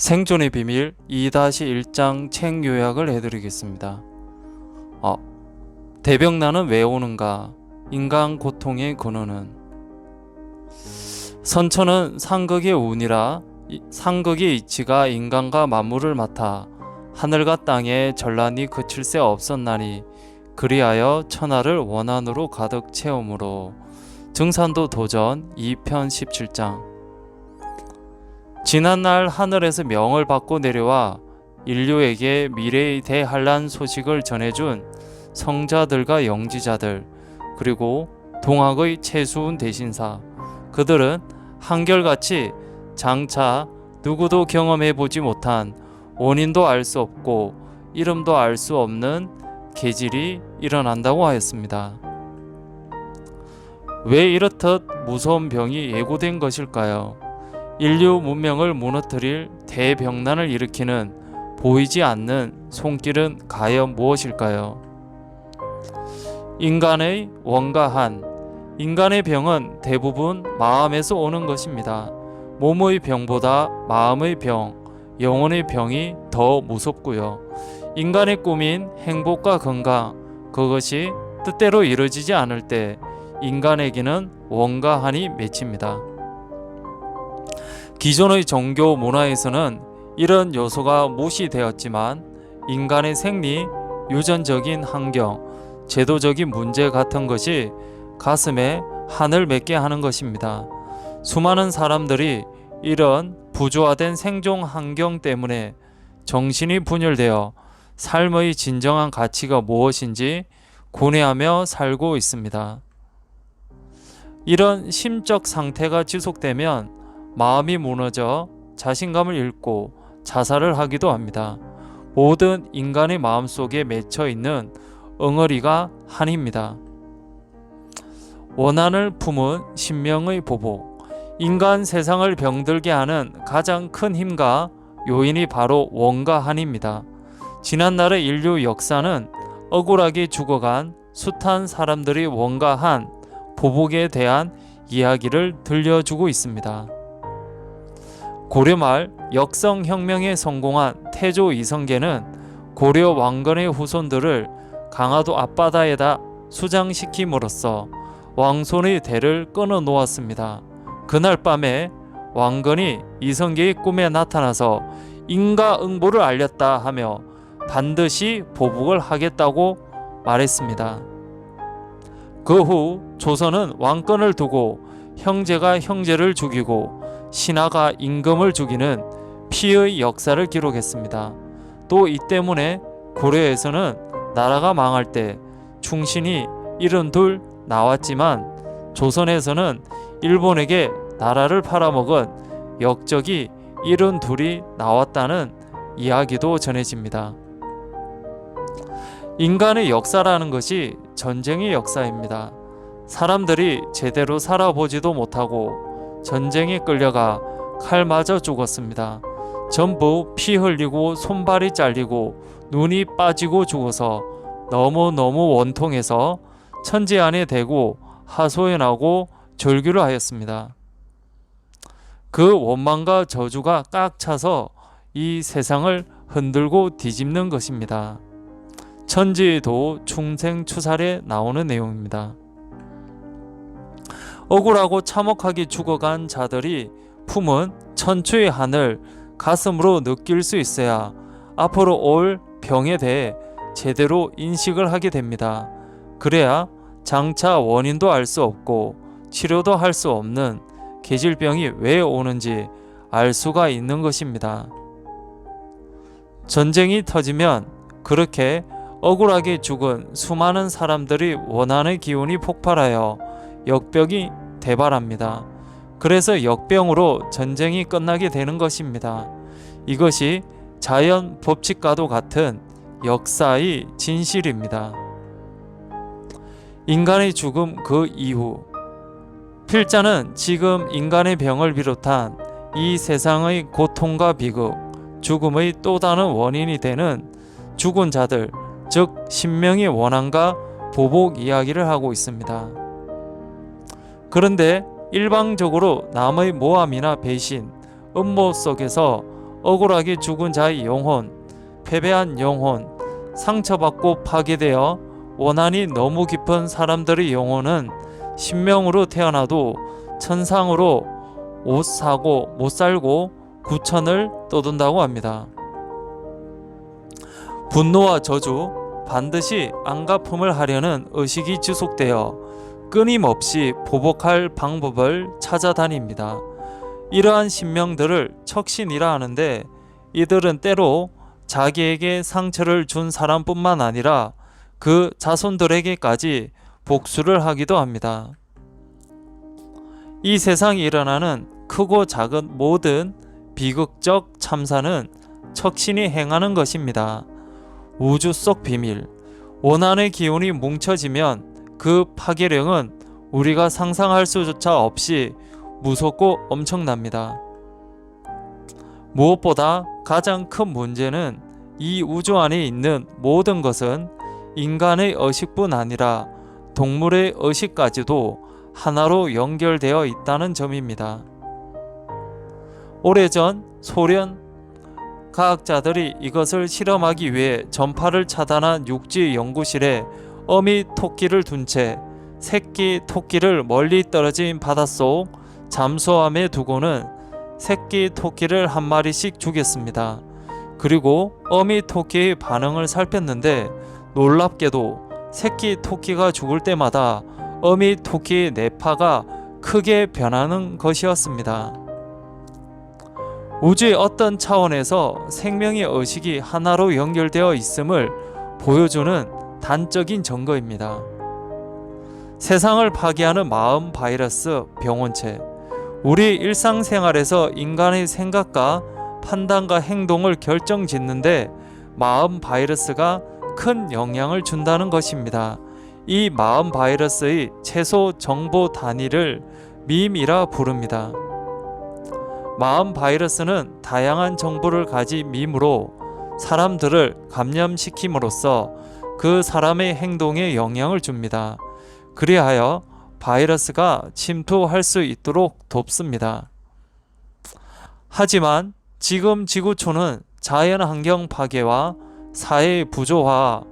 생존의 비밀 2-1장 책 요약을 해드리겠습니다. 대병난은 왜 오는가? 인간 고통의 근원은 선천은 상극의 운이라 상극의 이치가 인간과 만물을 맡아 하늘과 땅에 전란이 그칠 새 없었나니 그리하여 천하를 원한으로 가득 채우므로. 증산도 도전 2편 17장. 지난날 하늘에서 명을 받고 내려와 인류에게 미래의 대환란 소식을 전해준 성자들과 영지자들, 그리고 동학의 최수훈 대신사, 그들은 한결같이 장차 누구도 경험해보지 못한, 원인도 알 수 없고 이름도 알 수 없는 계질이 일어난다고 하였습니다. 왜 이렇듯 무서운 병이 예고된 것일까요? 인류 문명을 무너뜨릴 대병난을 일으키는 보이지 않는 손길은 과연 무엇일까요? 인간의 원가한. 인간의 병은 대부분 마음에서 오는 것입니다. 몸의 병보다 마음의 병, 영혼의 병이 더 무섭고요. 인간의 꿈인 행복과 건강, 그것이 뜻대로 이루어지지 않을 때 인간에게는 원가한이 맺힙니다. 기존의 종교 문화에서는 이런 요소가 무시되었지만 인간의 생리, 유전적인 환경, 제도적인 문제 같은 것이 가슴에 한을 맺게 하는 것입니다. 수많은 사람들이 이런 부조화된 생존 환경 때문에 정신이 분열되어 삶의 진정한 가치가 무엇인지 고뇌하며 살고 있습니다. 이런 심적 상태가 지속되면 마음이 무너져 자신감을 잃고 자살을 하기도 합니다. 모든 인간의 마음속에 맺혀 있는 엉어리가 한입니다. 원한을 품은 신명의 보복. 인간 세상을 병들게 하는 가장 큰 힘과 요인이 바로 원과 한입니다. 지난날의 인류 역사는 억울하게 죽어간 숱한 사람들이 원과 한, 보복에 대한 이야기를 들려주고 있습니다. 고려 말 역성혁명에 성공한 태조 이성계는 고려 왕건의 후손들을 강화도 앞바다에다 수장시킴으로써 왕손의 대를 끊어 놓았습니다. 그날 밤에 왕건이 이성계의 꿈에 나타나서 인과응보를 알렸다 하며 반드시 보복을 하겠다고 말했습니다. 그 후 조선은 왕건을 두고 형제가 형제를 죽이고 신하가 임금을 죽이는 피의 역사를 기록했습니다. 또 이 때문에 고려에서는 나라가 망할 때 충신이 72 나왔지만 조선에서는 일본에게 나라를 팔아먹은 역적이 72이 나왔다는 이야기도 전해집니다. 인간의 역사라는 것이 전쟁의 역사입니다. 사람들이 제대로 살아보지도 못하고 전쟁에 끌려가 칼 맞아 죽었습니다. 전부 피 흘리고 손발이 잘리고 눈이 빠지고 죽어서 너무너무 원통해서 천지 안에 대고 하소연하고 절규를 하였습니다. 그 원망과 저주가 꽉 차서 이 세상을 흔들고 뒤집는 것입니다. 천지의 도 충생추살에 나오는 내용입니다. 억울하고 참혹하게 죽어간 자들이 품은 천추의 한을 가슴으로 느낄 수 있어야 앞으로 올 병에 대해 제대로 인식을 하게 됩니다. 그래야 장차 원인도 알 수 없고 치료도 할 수 없는 계질병이 왜 오는지 알 수가 있는 것입니다. 전쟁이 터지면 그렇게 억울하게 죽은 수많은 사람들이 원한의 기운이 폭발하여 역병이 대발합니다. 그래서 역병으로 전쟁이 끝나게 되는 것입니다. 이것이 자연 법칙과도 같은 역사의 진실입니다. 인간의 죽음 그 이후. 필자는 지금 인간의 병을 비롯한 이 세상의 고통과 비극, 죽음의 또 다른 원인이 되는 죽은 자들, 즉 신명의 원한과 보복 이야기를 하고 있습니다. 그런데 일방적으로 남의 모함이나 배신, 음모 속에서 억울하게 죽은 자의 영혼, 패배한 영혼, 상처받고 파괴되어 원한이 너무 깊은 사람들의 영혼은 신명으로 태어나도 천상으로 못 사고 못 살고 구천을 떠돈다고 합니다. 분노와 저주, 반드시 안갚음을 하려는 의식이 지속되어 끊임없이 보복할 방법을 찾아다닙니다. 이러한 신명들을 척신이라 하는데, 이들은 때로 자기에게 상처를 준 사람뿐만 아니라 그 자손들에게까지 복수를 하기도 합니다. 이 세상에 일어나는 크고 작은 모든 비극적 참사는 척신이 행하는 것입니다. 우주 속 비밀, 원한의 기운이 뭉쳐지면 그 파괴력은 우리가 상상할 수조차 없이 무섭고 엄청납니다. 무엇보다 가장 큰 문제는 이 우주 안에 있는 모든 것은 인간의 의식뿐 아니라 동물의 의식까지도 하나로 연결되어 있다는 점입니다. 오래전 소련 과학자들이 이것을 실험하기 위해 전파를 차단한 육지 연구실에 어미 토끼를 둔 채 새끼 토끼를 멀리 떨어진 바닷속 잠수함에 두고는 새끼 토끼를 한 마리씩 죽였습니다. 그리고 어미 토끼의 반응을 살폈는데, 놀랍게도 새끼 토끼가 죽을 때마다 어미 토끼의 뇌파가 크게 변하는 것이었습니다. 우주의 어떤 차원에서 생명의 의식이 하나로 연결되어 있음을 보여주는 단적인 증거입니다. 세상을 파괴하는 마음 바이러스 병원체, 우리 일상생활에서 인간의 생각과 판단과 행동을 결정짓는데 마음 바이러스가 큰 영향을 준다는 것입니다. 이 마음 바이러스의 최소 정보 단위를 밈이라 부릅니다. 마음 바이러스는 다양한 정보를 가진 밈으로 사람들을 감염시킴으로써 그 사람의 행동에 영향을 줍니다. 그리하여 바이러스가 침투할 수 있도록 돕습니다. 하지만 지금 지구촌은 자연환경 파괴와 사회의 부조화,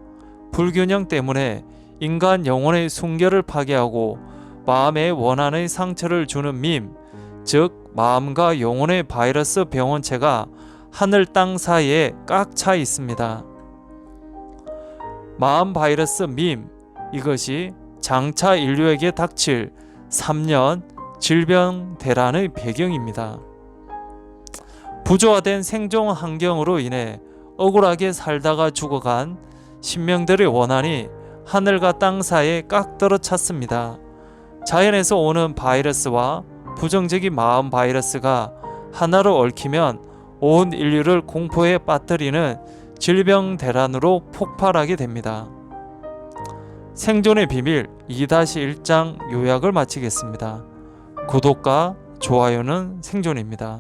불균형 때문에 인간 영혼의 순결을 파괴하고 마음의 원한의 상처를 주는 밈, 즉 마음과 영혼의 바이러스 병원체가 하늘 땅 사이에 꽉 차 있습니다. 마음 바이러스 밈, 이것이 장차 인류에게 닥칠 3년 질병 대란의 배경입니다. 부조화된 생존 환경으로 인해 억울하게 살다가 죽어간 신명들의 원한이 하늘과 땅 사이에 꽉 떨어찼습니다. 자연에서 오는 바이러스와 부정적인 마음 바이러스가 하나로 얽히면 온 인류를 공포에 빠뜨리는 질병 대란으로 폭발하게 됩니다. 생존의 비밀 2-1장 요약을 마치겠습니다. 구독과 좋아요는 생존입니다.